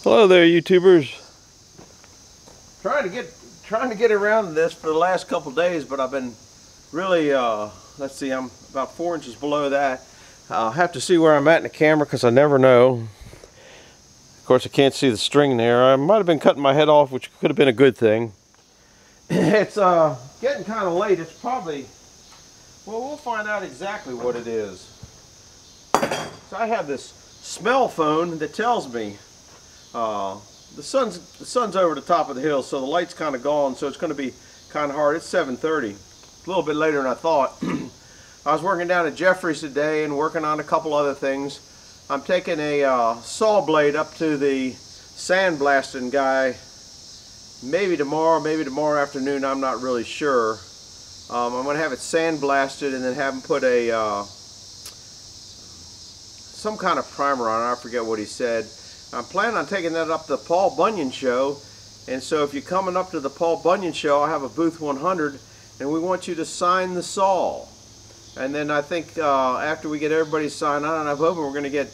Hello there, YouTubers. Trying to get around this for the last couple days, but I've been really let's see, I'm about 4 inches below that. I'll have to see where I'm at in the camera because I never know. Of course, I can't see the string there. I might have been cutting my head off, which could have been a good thing. It's getting kind of late. It's probably, well, we'll find out exactly what it is. So I have this smell phone that tells me the sun's over the top of the hill, so the light's kind of gone, so it's going to be kind of hard. It's 7:30, a little bit later than I thought. I was working down at Jeffrey's today and working on a couple other things. I'm taking a saw blade up to the sandblasting guy maybe tomorrow afternoon. I'm not really sure. I'm going to have it sandblasted and then have him put a some kind of primer on it. I forget what he said. I'm planning on taking that up to the Paul Bunyan show, and so if you're coming up to the Paul Bunyan show, I have a booth 100 and we want you to sign the saw. And then I think after we get everybody signed on, and I'm hoping we're going to get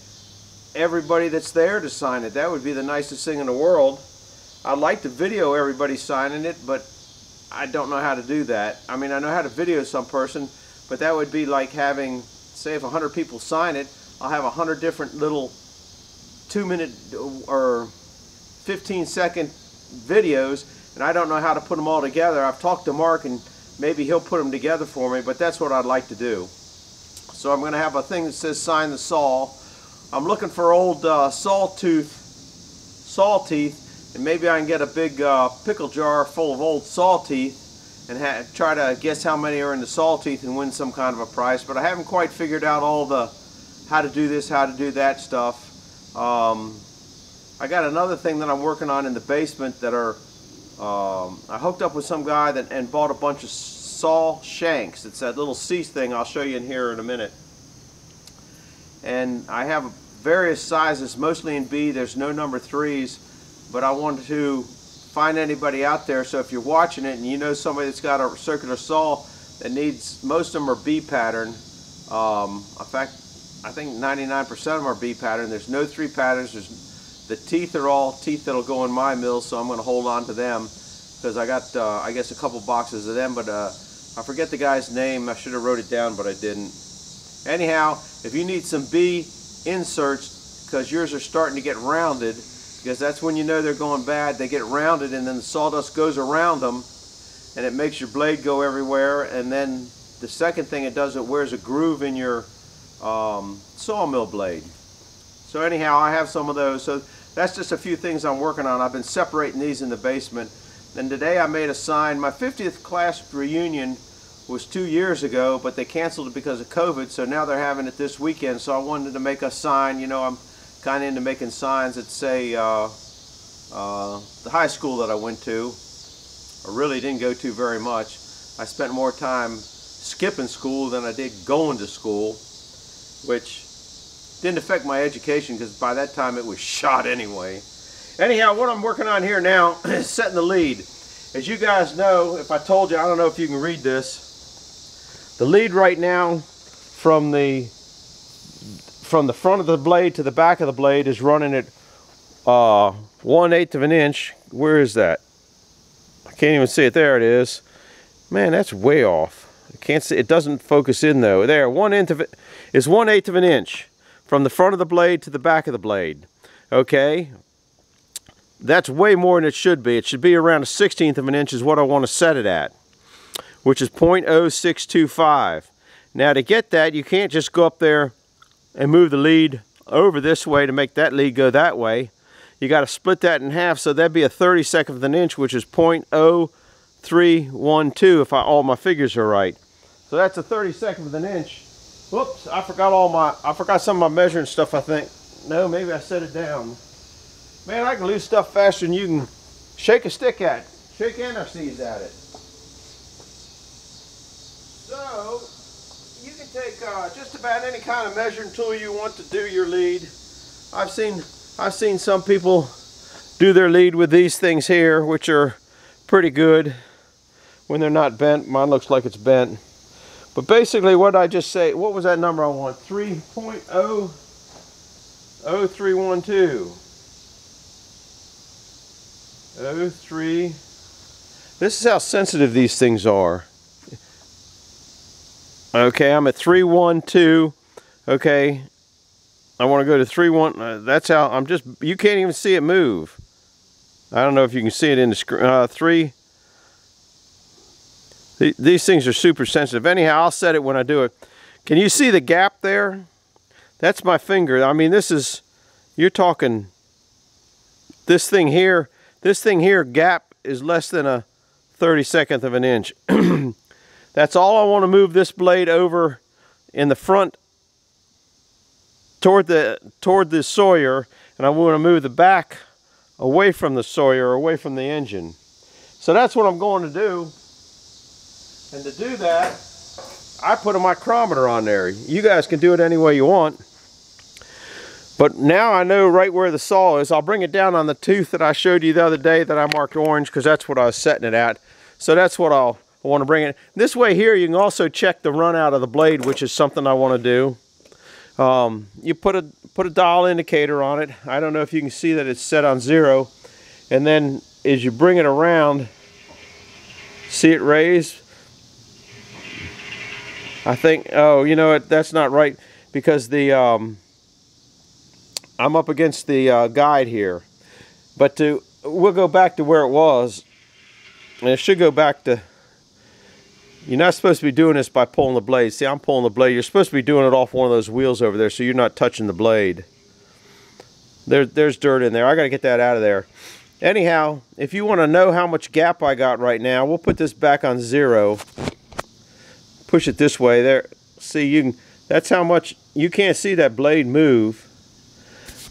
everybody that's there to sign it. That would be the nicest thing in the world. I'd like to video everybody signing it, but I don't know how to do that. I mean, I know how to video some person, but that would be like having, say if 100 people sign it, I'll have 100 different little 2-minute or 15-second videos, and I don't know how to put them all together. I've talked to Mark, and maybe he'll put them together for me, but that's what I'd like to do. So I'm going to have a thing that says sign the saw. I'm looking for old saw teeth, and maybe I can get a big pickle jar full of old saw teeth and try to guess how many are in the saw teeth and win some kind of a prize. But I haven't quite figured out all the how to do this, how to do that stuff. I got another thing that I'm working on in the basement that are I hooked up with some guy and bought a bunch of saw shanks. It's that little C thing I'll show you in here in a minute. And I have various sizes, mostly in B. There's no number 3s, but I wanted to find anybody out there. So if you're watching it and you know somebody that's got a circular saw that needs, most of them are B pattern. In fact, I think 99% of them are B pattern. There's no 3 patterns. The teeth are all teeth that'll go in my mill, so I'm going to hold on to them because I got, I guess, a couple boxes of them, but I forget the guy's name. I should have wrote it down, but I didn't. Anyhow, if you need some B inserts because yours are starting to get rounded, because that's when you know they're going bad. They get rounded, and then the sawdust goes around them, and it makes your blade go everywhere. And then the second thing it does, it wears a groove in your sawmill blade. So anyhow, I have some of those. So that's just a few things I'm working on. I've been separating these in the basement. And today I made a sign. My 50th class reunion was 2 years ago, but they canceled it because of COVID, so now they're having it this weekend. So I wanted to make a sign. You know, I'm kind of into making signs that say the high school that I went to. I really didn't go to very much. I spent more time skipping school than I did going to school, which didn't affect my education because by that time it was shot anyway. Anyhow, what I'm working on here now is setting the lead. As you guys know, if I told you, I don't know if you can read this. The lead right now from the front of the blade to the back of the blade is running at 1/8 of an inch. Where is that? I can't even see it. There it is. Man, that's way off. I can't see. It doesn't focus in though. There, 1/8 of it is 1/8 of an inch from the front of the blade to the back of the blade. Okay, that's way more than it should be. It should be around 1/16 of an inch is what I want to set it at, which is 0.0625. Now to get that, you can't just go up there and move the lead over this way to make that lead go that way. You got to split that in half, so that'd be a 32nd of an inch, which is 0.0312 if all my figures are right. So that's a 32nd of an inch. Whoops, I forgot some of my measuring stuff, I think. No, maybe I set it down. Man, I can lose stuff faster than you can shake a stick at it. Shake NFCs at it. So, you can take just about any kind of measuring tool you want to do your lead. I've seen some people do their lead with these things here, which are pretty good when they're not bent. Mine looks like it's bent. But basically what I just say, what was that number I want? 3.0312. 03. This is how sensitive these things are. Okay, I'm at 312. Okay, I want to go to 31. That's how I'm just. You can't even see it move. I don't know if you can see it in the screen. 3. These things are super sensitive. Anyhow, I'll set it when I do it. Can you see the gap there? That's my finger. I mean, this is. You're talking. This thing here. This thing here gap is less than a 32nd of an inch. That's all I want to move this blade over in the front toward the Sawyer, and I want to move the back away from the Sawyer, away from the engine. So that's what I'm going to do. And to do that, I put a micrometer on there. You guys can do it any way you want. But now I know right where the saw is. I'll bring it down on the tooth that I showed you the other day that I marked orange, because that's what I was setting it at. So that's what I want to bring it. This way here you can also check the run out of the blade, which is something I want to do. You put a dial indicator on it. I don't know if you can see that it's set on 0. And then as you bring it around, see it raise? I think, oh, you know what, that's not right, because the I'm up against the guide here. But we'll go back to where it was. And it should go back to, you're not supposed to be doing this by pulling the blade. See, I'm pulling the blade. You're supposed to be doing it off one of those wheels over there, so you're not touching the blade. There's dirt in there. I got to get that out of there. Anyhow, if you want to know how much gap I got right now, we'll put this back on 0. Push it this way. There. See, you can. That's how much. You can't see that blade move.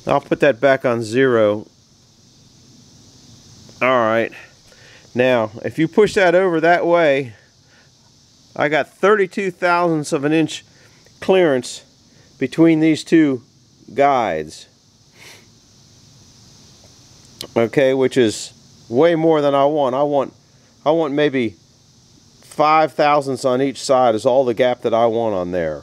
I'll put that back on 0. Alright. Now, if you push that over that way, I got 32 thousandths of an inch clearance between these two guides. Okay, which is way more than I want. I want maybe 5 thousandths on each side is all the gap that I want on there.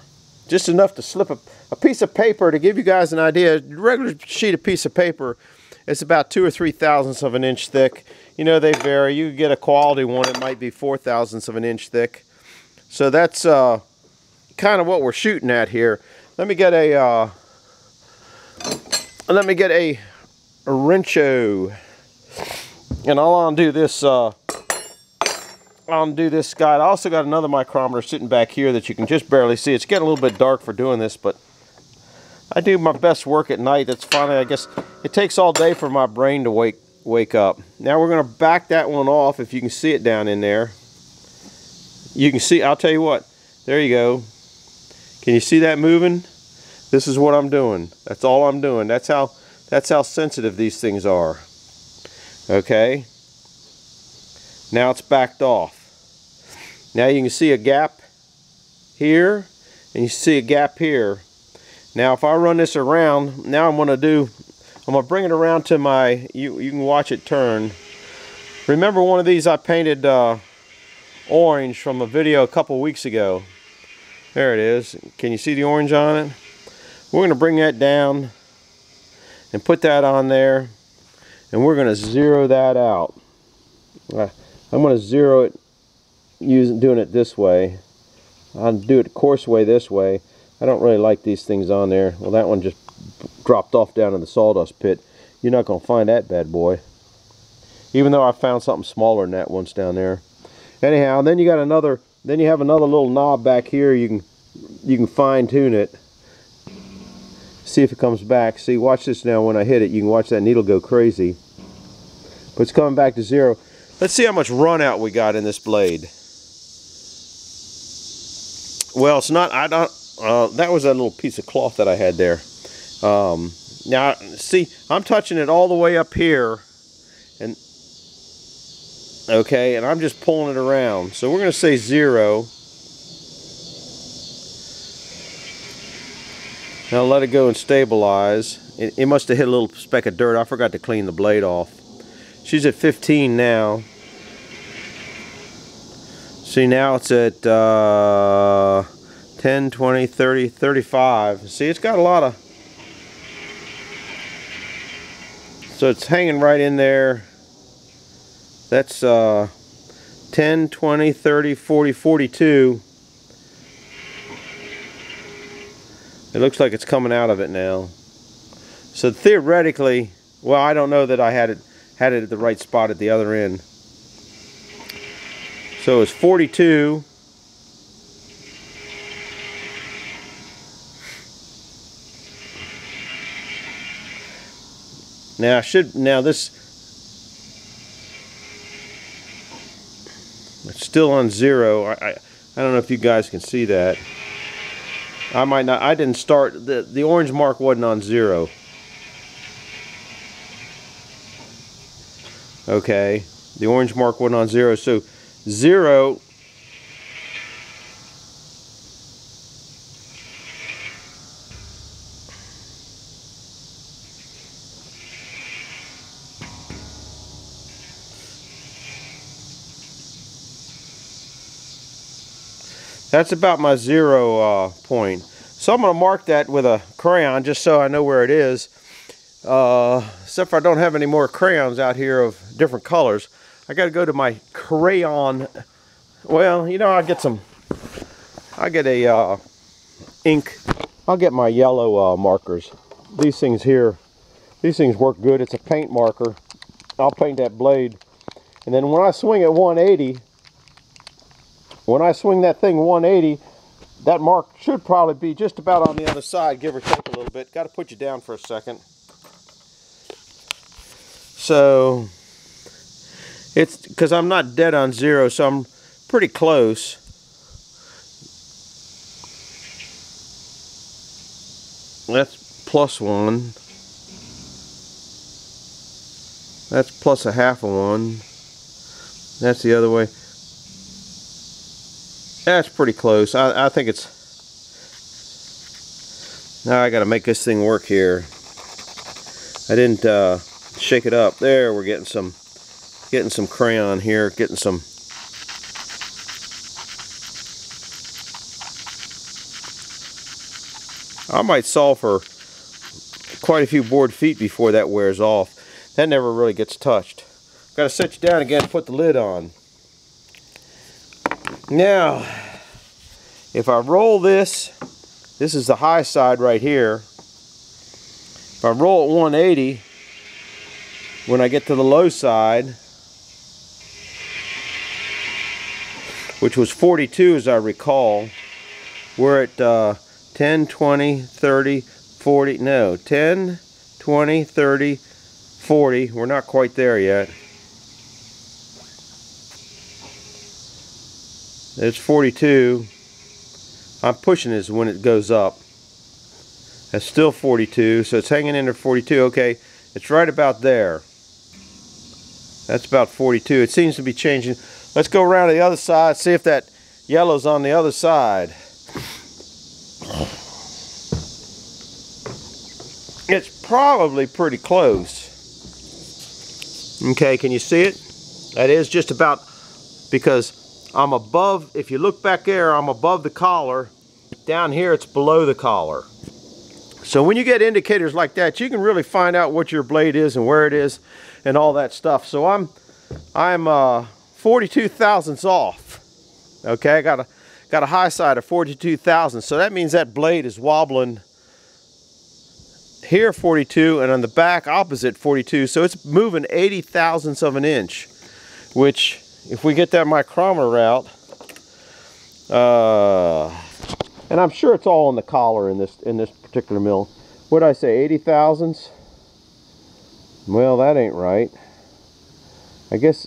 Just enough to slip a piece of paper to give you guys an idea. A regular sheet of piece of paper, it's about 2 or 3 thousandths of an inch thick. You know, they vary. You get a quality one, it might be 4 thousandths of an inch thick. So that's kind of what we're shooting at here. Let me get a wrencho, and I'll undo this. Undo this guide. I also got another micrometer sitting back here that you can just barely see. It's getting a little bit dark for doing this, but I do my best work at night. That's finally, I guess, it takes all day for my brain to wake up. Now we're going to back that one off, if you can see it down in there. You can see, I'll tell you what, there you go. Can you see that moving? This is what I'm doing. That's all I'm doing. That's how sensitive these things are. Okay? Now it's backed off. Now you can see a gap here, and you see a gap here. Now if I run this around, now I'm going to bring it around to my, you can watch it turn. Remember one of these I painted orange from a video a couple weeks ago. There it is. Can you see the orange on it? We're going to bring that down and put that on there, and we're going to zero that out. I'm going to zero it doing it this way. I'll do it coarse way this way. I don't really like these things on there. Well, that one just dropped off down in the sawdust pit. You're not going to find that bad boy. Even though I found something smaller than that once down there. Anyhow, then you got another. Then you have another little knob back here. You can fine tune it. See if it comes back. See, watch this now. When I hit it, you can watch that needle go crazy. But it's coming back to 0. Let's see how much run out we got in this blade. Well, it's not. I don't. That was a little piece of cloth that I had there. Now, see, I'm touching it all the way up here, and okay, and I'm just pulling it around. So we're going to say 0. Now let it go and stabilize. It must have hit a little speck of dirt. I forgot to clean the blade off. She's at 15 now. See, now it's at 10, 20, 30, 35. See, it's got a lot of... So it's hanging right in there. That's 10, 20, 30, 40, 42. It looks like it's coming out of it now. So theoretically, well, I don't know that I had it at the right spot at the other end. So it's 42. Now this, it's still on 0. I don't know if you guys can see that. I might not. I didn't start. The orange mark wasn't on 0. Okay, the orange mark wasn't on 0. So 0. That's about my 0 point. So I'm going to mark that with a crayon just so I know where it is. Except for I don't have any more crayons out here of different colors. I got to go to my crayon. Well, you know, I'll get a ink. I'll get my yellow markers. These things here, these things work good. It's a paint marker. I'll paint that blade. And then when I swing at 180, when I swing that thing 180, that mark should probably be just about on the other side, give or take a little bit. Got to put you down for a second. So it's because I'm not dead on 0, so I'm pretty close. That's +1. That's plus a half of 1. That's the other way. That's pretty close. I think it's... Now I got to make this thing work here. I didn't shake it up. There, we're getting some crayon here, getting some. I might saw for quite a few board feet before that wears off. That never really gets touched. Got to set you down again and put the lid on. Now, if I roll this is the high side right here. If I roll at 180, when I get to the low side, which was 42 as I recall, we're at 10, 20, 30, 40, no, 10, 20, 30, 40. We're not quite there yet. It's 42. I'm pushing this when it goes up. That's still 42, so it's hanging in at 42. Okay, it's right about there. That's about 42. It seems to be changing. Let's go around to the other side, see if that yellow's on the other side. It's probably pretty close. Okay, can you see it? That is just about, because I'm above, if you look back there, I'm above the collar. Down here, it's below the collar. So when you get indicators like that, you can really find out what your blade is and where it is and all that stuff. So I'm 42 thousandths off. Okay, I got a high side of 42 thousandths. So that means that blade is wobbling here 42 and on the back opposite 42. So it's moving 80 thousandths of an inch, which if we get that micrometer out, and I'm sure it's all on the collar in this particular mill. What did I say, 80 thousandths? Well, that ain't right. I guess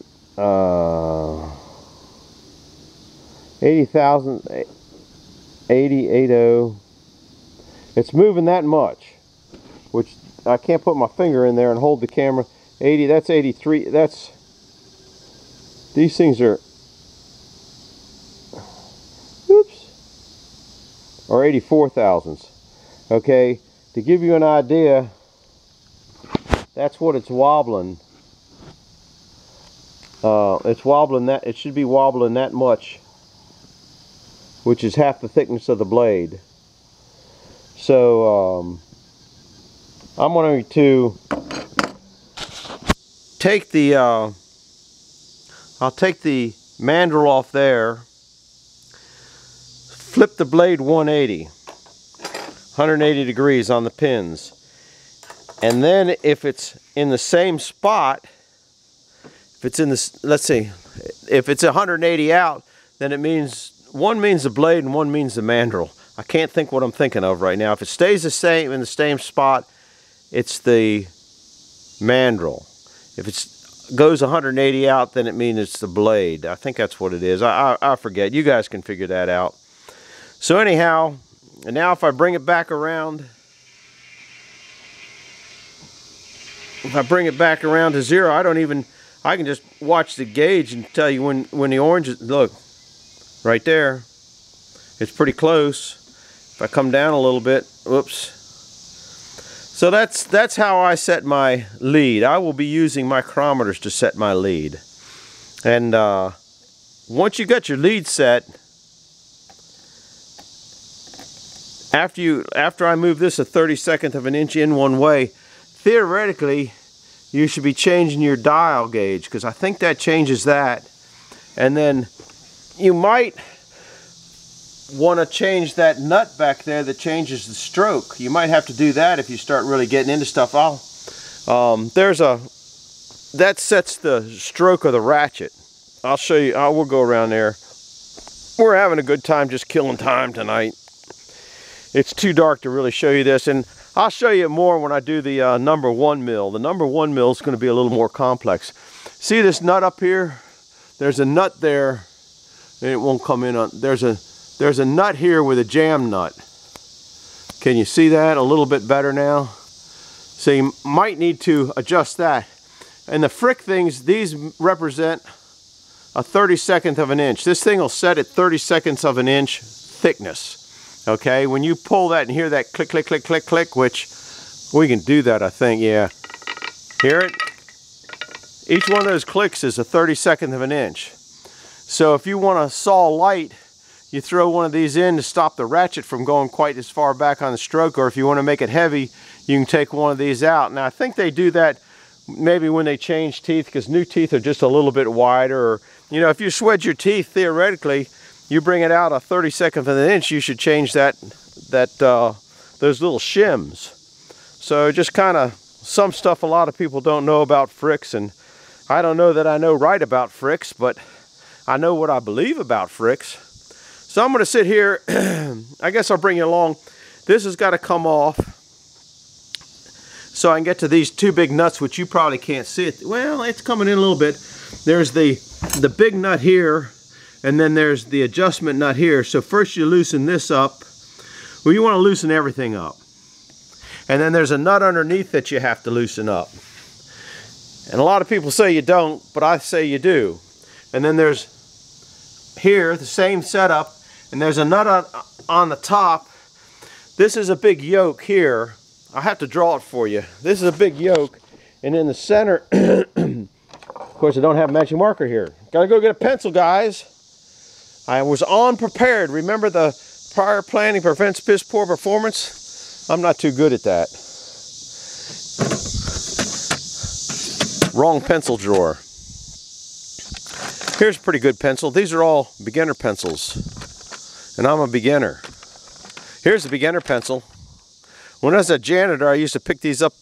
80 thousandths, 80. It's moving that much, which I can't put my finger in there and hold the camera. 80, that's 83, that's, these things are, oops, or 84 thousandths. Okay, to give you an idea, that's what it's wobbling. It's wobbling that, it should be wobbling that much, which is half the thickness of the blade. So I'm going to take the I'll take the mandrel off there, flip the blade 180 degrees on the pins, and then if it's in the same spot, if it's in this, let's see, if it's 180 out, then it means one means the blade and one means the mandrel. I can't think what I'm thinking of right now. If it stays the same in the same spot, it's the mandrel. If it goes 180 out, then it means it's the blade. I think that's what it is. I forget. You guys can figure that out. So anyhow, and now if I bring it back around, to zero, I can just watch the gauge and tell you when the orange is, look, right there, it's pretty close. If I come down a little bit, whoops. So that's how I set my lead. I will be using micrometers to set my lead. And once you got your lead set, after I move this a 32nd of an inch in one way, theoretically you should be changing your dial gauge, because I think that changes that. And then you might want to change that nut back there that changes the stroke. You might have to do that if you start really getting into stuff. That sets the stroke of the ratchet. I'll show you. We'll go around there. We're having a good time just killing time tonight. It's too dark to really show you this, and I'll show you more when I do the number 1 mill. The number 1 mill is going to be a little more complex. See this nut up here? There's a nut there, and it won't come in on. There's a nut here with a jam nut. Can you see that a little bit better now? So you might need to adjust that. And the frick things, these represent a 32nd of an inch. This thing will set at 32nds of an inch thickness. Okay, when you pull that and hear that click, click, click, click, click, which we can do that, I think, yeah. Hear it? Each one of those clicks is a 32nd of an inch. So if you want to saw light, you throw one of these in to stop the ratchet from going quite as far back on the stroke, or if you want to make it heavy, you can take one of these out. Now I think they do that maybe when they change teeth, because new teeth are just a little bit wider, or, you know, if you swedge your teeth, theoretically, you bring it out a 32nd of an inch, you should change those little shims. So just kind of some stuff a lot of people don't know about fricks, and I don't know that I know right about fricks, but I know what I believe about fricks. So I'm going to sit here. I guess I'll bring you along. This has got to come off so I can get to these two big nuts, which you probably can't see it. Well, it's coming in a little bit. There's the big nut here, and then there's the adjustment nut here. So first you loosen this up. Well, you want to loosen everything up. And then there's a nut underneath that you have to loosen up. And a lot of people say you don't, but I say you do. And then there's here, the same setup, and there's a nut on the top. This is a big yoke here. I have to draw it for you. This is a big yoke, and in the center, of course I don't have a magic marker here. Gotta go get a pencil, guys. I was unprepared. Remember the prior planning prevents piss poor performance? I'm not too good at that. Wrong pencil drawer. Here's a pretty good pencil. These are all beginner pencils, and I'm a beginner. Here's a beginner pencil. When I was a janitor, I used to pick these up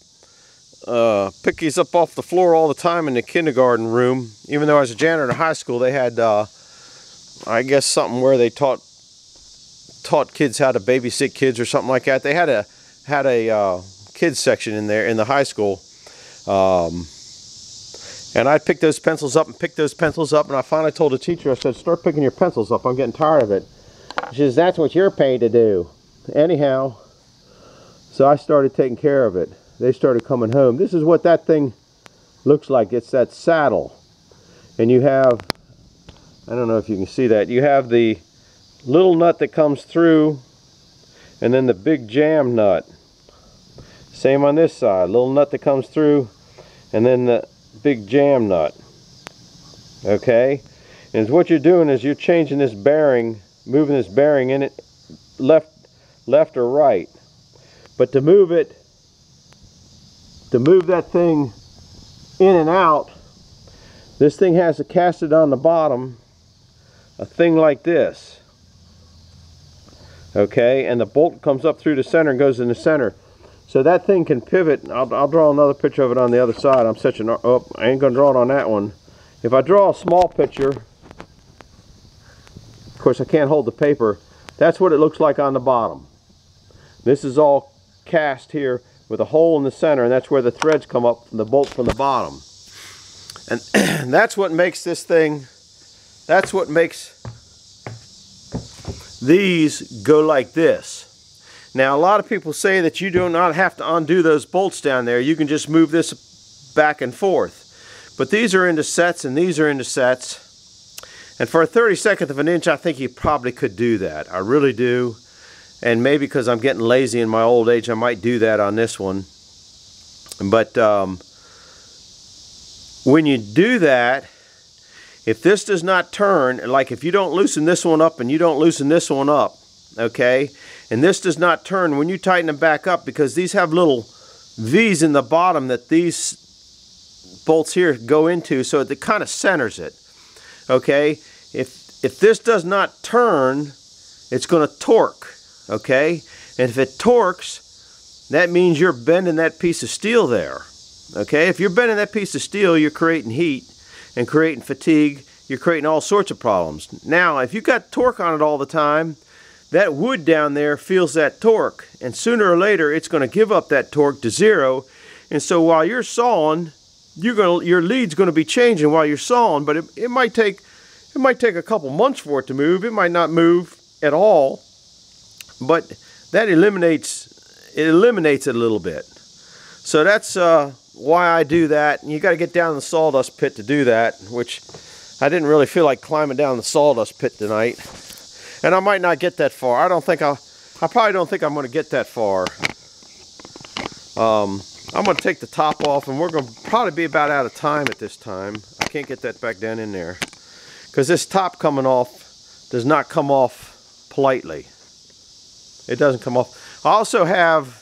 off the floor all the time in the kindergarten room. Even though I was a janitor in high school, they had, I guess, something where they taught kids how to babysit kids or something like that. They had a kids section in there in the high school. And I'd pick those pencils up and pick those pencils up, and I finally told the teacher, I said, start picking your pencils up. I'm getting tired of it. She says, that's what you're paid to do. Anyhow, so I started taking care of it. They started coming home. This is what that thing looks like. It's that saddle. And you have, I don't know if you can see that, you have the little nut that comes through, and then the big jam nut. Same on this side. Little nut that comes through, and then the big jam nut. Okay, and what you're doing is you're changing this bearing, moving this bearing in it left or right. But to move that thing in and out, This thing has to cast it on the bottom, a thing like this. Okay, and the bolt comes up through the center and goes in the center. So that thing can pivot. I'll draw another picture of it on the other side. I'm such an, oh, I ain't gonna draw it on that one. If I draw a small picture, of course I can't hold the paper, that's what it looks like on the bottom. This is all cast here with a hole in the center, and that's where the threads come up from the bolt from the bottom. And that's what makes this thing, that's what makes these go like this. Now a lot of people say that you do not have to undo those bolts down there. You can just move this back and forth. But these are into sets and these are into sets. And for a 32nd of an inch, I think you probably could do that. I really do. And maybe because I'm getting lazy in my old age, I might do that on this one. But when you do that, if this does not turn, like if you don't loosen this one up and you don't loosen this one up, okay, and this does not turn, when you tighten them back up, because these have little V's in the bottom that these bolts here go into, so it kind of centers it. Okay, if this does not turn, it's going to torque. Okay, and if it torques, that means you're bending that piece of steel there. Okay, if you're bending that piece of steel, you're creating heat and creating fatigue. You're creating all sorts of problems. Now, if you've got torque on it all the time, that wood down there feels that torque, and sooner or later it's going to give up that torque to zero. And so while you're sawing, your lead's going to be changing while you're sawing, but it might take a couple months for it to move. It might not move at all, but that eliminates it a little bit. So that's why I do that. And you got to get down in the sawdust pit to do that, which I didn't really feel like climbing down the sawdust pit tonight. And I might not get that far. I probably don't think I'm going to get that far. I'm going to take the top off, and we're going to probably be about out of time at this time. I can't get that back down in there, because this top coming off does not come off politely. It doesn't come off. I also have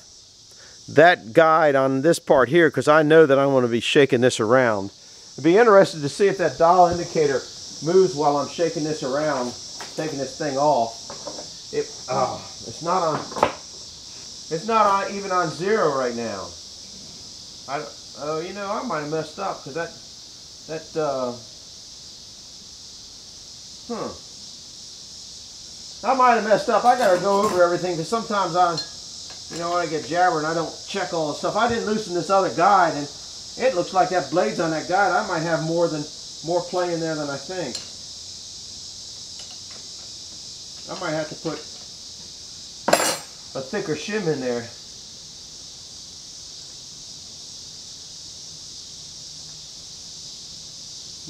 that guide on this part here, because I know that I'm going to be shaking this around. I'd be interested to see if that dial indicator moves while I'm shaking this around, taking this thing off. It's not on even on zero right now. You know, I might have messed up, because I might have messed up. I gotta go over everything, because sometimes when I get jabbering, I don't check all the stuff. I didn't loosen this other guide, and it looks like that blade's on that guide. I might have more play in there than I think. I might have to put a thicker shim in there.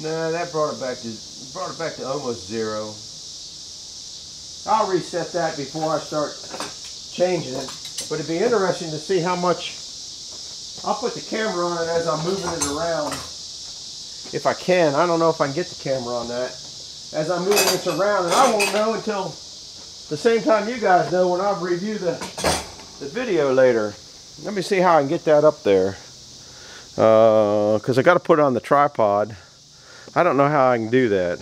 No, that brought it back to almost zero. I'll reset that before I start changing it. But it'd be interesting to see how much. I'll put the camera on it as I'm moving it around, if I can. I don't know if I can get the camera on that as I'm moving this around, and I won't know until the same time you guys know, when I review the video later. Let me see how I can get that up there, because I got to put it on the tripod. I don't know how I can do that.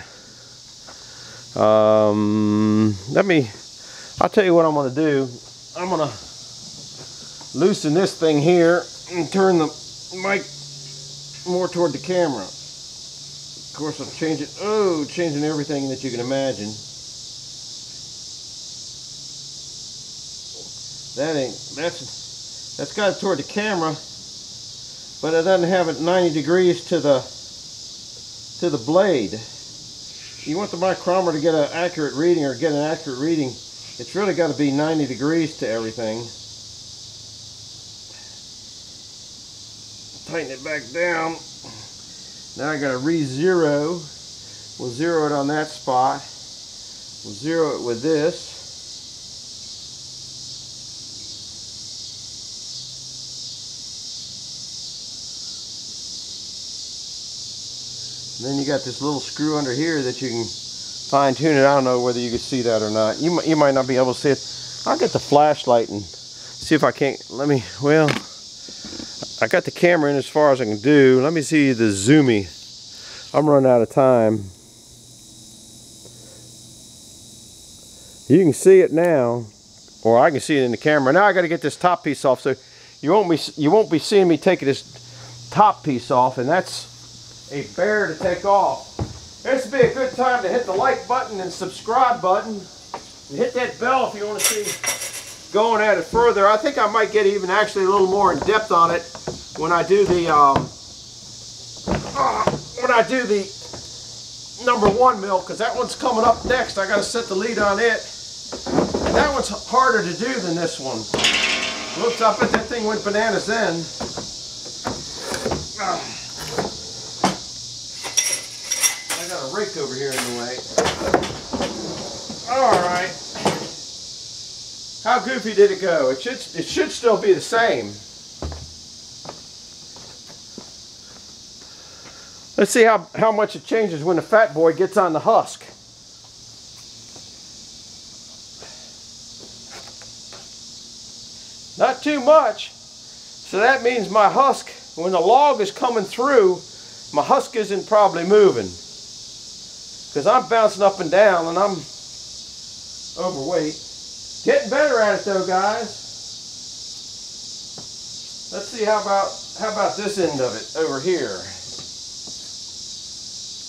I'll tell you what I'm going to do. I'm going to loosen this thing here and turn the mic more toward the camera. Of course, I'll change it. Oh, changing everything that you can imagine. That's got it toward the camera, but it doesn't have it 90 degrees to the blade. You want the micrometer to get an accurate reading, it's really got to be 90 degrees to everything. Tighten it back down. Now I got to re-zero. We'll zero it on that spot. We'll zero it with this. And then you got this little screw under here that you can fine tune it. I don't know whether you can see that or not. You might not be able to see it. I'll get the flashlight and see if I can't. Well, I got the camera in as far as I can do. Let me see the zoomy. I'm running out of time. You can see it now, or I can see it in the camera. Now I got to get this top piece off, so you won't be seeing me taking this top piece off, and that's a bear to take off. This would be a good time to hit the like button and subscribe button, and hit that bell if you want to see going at it further. I think I might get even actually a little more in depth on it when I do the #1 mill, because that one's coming up next. I got to set the lead on it. And that one's harder to do than this one. Whoops, I bet that thing went bananas then. I got a rake over here in the way. Alright. How goofy did it go? It should still be the same. Let's see how much it changes when the fat boy gets on the husk. Not too much. So that means my husk, when the log is coming through, my husk isn't probably moving. Because I'm bouncing up and down and I'm overweight. Getting better at it though, guys. Let's see how about this end of it over here.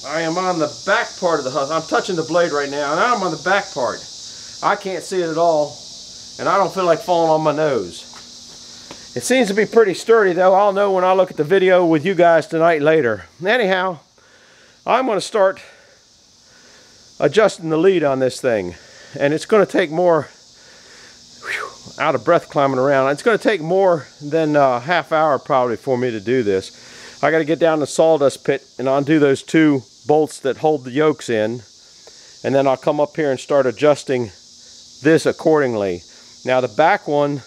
I am on the back part of the husk. I'm touching the blade right now, and I'm on the back part. I can't see it at all, and I don't feel like falling on my nose. It seems to be pretty sturdy though. I'll know when I look at the video with you guys tonight later. Anyhow, I'm going to start adjusting the lead on this thing, and it's going to take more, out of breath climbing around, it's going to take more than a half hour probably for me to do this. I got to get down the sawdust pit and undo those 2 bolts that hold the yokes in, and then I'll come up here and start adjusting this accordingly. Now the back one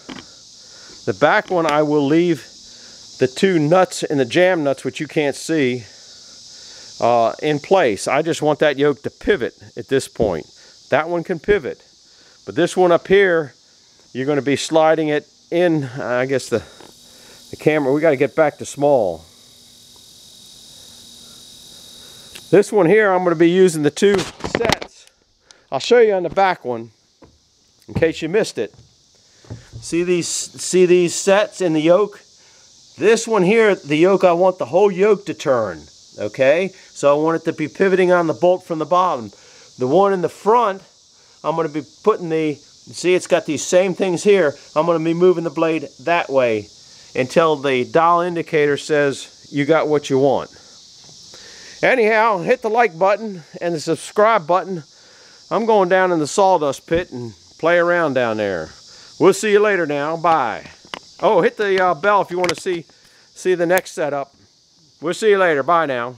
I will leave the 2 nuts and the jam nuts, which you can't see, in place. I just want that yoke to pivot at this point. That one can pivot, but this one up here, you're going to be sliding it in. I guess the camera, we got to get back to small. This one here, I'm going to be using the 2 sets. I'll show you on the back one, in case you missed it. See these sets in the yoke? This one here, the yoke, I want the whole yoke to turn. Okay? So I want it to be pivoting on the bolt from the bottom. The one in the front, I'm going to be putting see, it's got these same things here. I'm going to be moving the blade that way until the dial indicator says you got what you want. Anyhow, hit the like button and the subscribe button. I'm going down in the sawdust pit and play around down there. We'll see you later now. Bye. Oh, hit the bell if you want to see the next setup. We'll see you later. Bye now.